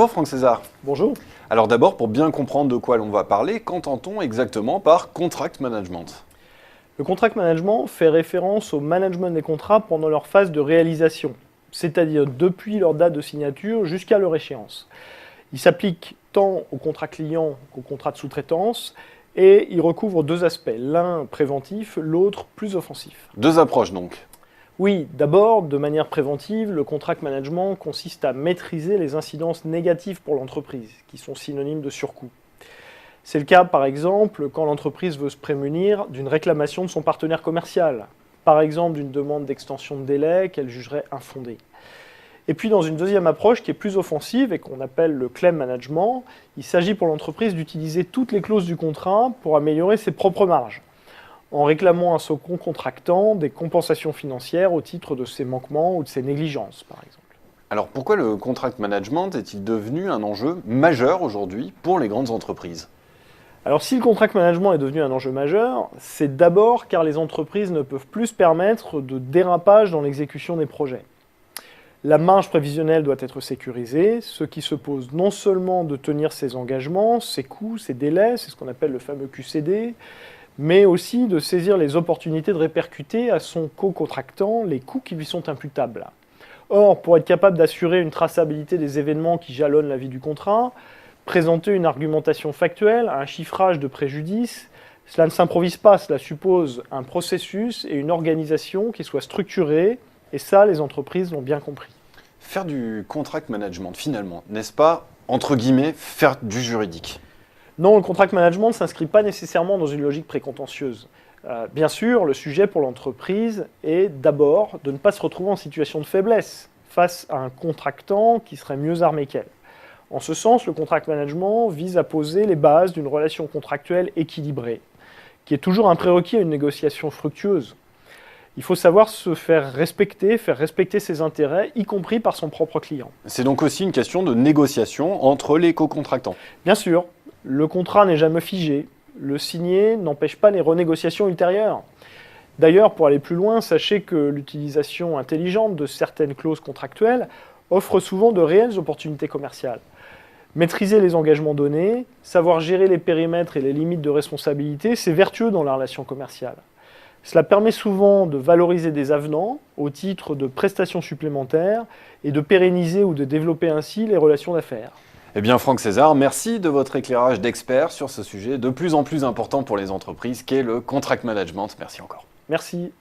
Bonjour Franck César. Bonjour. Alors d'abord, pour bien comprendre de quoi l'on va parler, qu'entend-on exactement par contract management ? Le contract management fait référence au management des contrats pendant leur phase de réalisation, c'est-à-dire depuis leur date de signature jusqu'à leur échéance. Il s'applique tant au contrat client qu'au contrat de sous-traitance et il recouvre deux aspects, l'un préventif, l'autre plus offensif. Deux approches donc. Oui, d'abord, de manière préventive, le contract management consiste à maîtriser les incidences négatives pour l'entreprise, qui sont synonymes de surcoût. C'est le cas, par exemple, quand l'entreprise veut se prémunir d'une réclamation de son partenaire commercial, par exemple d'une demande d'extension de délai qu'elle jugerait infondée. Et puis dans une deuxième approche qui est plus offensive et qu'on appelle le claim management, il s'agit pour l'entreprise d'utiliser toutes les clauses du contrat pour améliorer ses propres marges, en réclamant à son contractant des compensations financières au titre de ses manquements ou de ses négligences, par exemple. Alors pourquoi le contract management est-il devenu un enjeu majeur aujourd'hui pour les grandes entreprises ? Alors si le contract management est devenu un enjeu majeur, c'est d'abord car les entreprises ne peuvent plus se permettre de dérapage dans l'exécution des projets. La marge prévisionnelle doit être sécurisée, ce qui suppose non seulement de tenir ses engagements, ses coûts, ses délais, c'est ce qu'on appelle le fameux QCD, mais aussi de saisir les opportunités de répercuter à son co-contractant les coûts qui lui sont imputables. Or, pour être capable d'assurer une traçabilité des événements qui jalonnent la vie du contrat, présenter une argumentation factuelle, un chiffrage de préjudice, cela ne s'improvise pas, cela suppose un processus et une organisation qui soient structurés, et ça, les entreprises l'ont bien compris. Faire du contract management, finalement, n'est-ce pas, entre guillemets, faire du juridique ? Non, le contract management ne s'inscrit pas nécessairement dans une logique précontentieuse. Bien sûr, le sujet pour l'entreprise est d'abord de ne pas se retrouver en situation de faiblesse face à un contractant qui serait mieux armé qu'elle. En ce sens, le contract management vise à poser les bases d'une relation contractuelle équilibrée, qui est toujours un prérequis à une négociation fructueuse. Il faut savoir se faire respecter ses intérêts, y compris par son propre client. C'est donc aussi une question de négociation entre les co-contractants. Bien sûr, le contrat n'est jamais figé. Le signer n'empêche pas les renégociations ultérieures. D'ailleurs, pour aller plus loin, sachez que l'utilisation intelligente de certaines clauses contractuelles offre souvent de réelles opportunités commerciales. Maîtriser les engagements donnés, savoir gérer les périmètres et les limites de responsabilité, c'est vertueux dans la relation commerciale. Cela permet souvent de valoriser des avenants au titre de prestations supplémentaires et de pérenniser ou de développer ainsi les relations d'affaires. Eh bien Franck César, merci de votre éclairage d'expert sur ce sujet de plus en plus important pour les entreprises qu'est le contract management. Merci encore. Merci.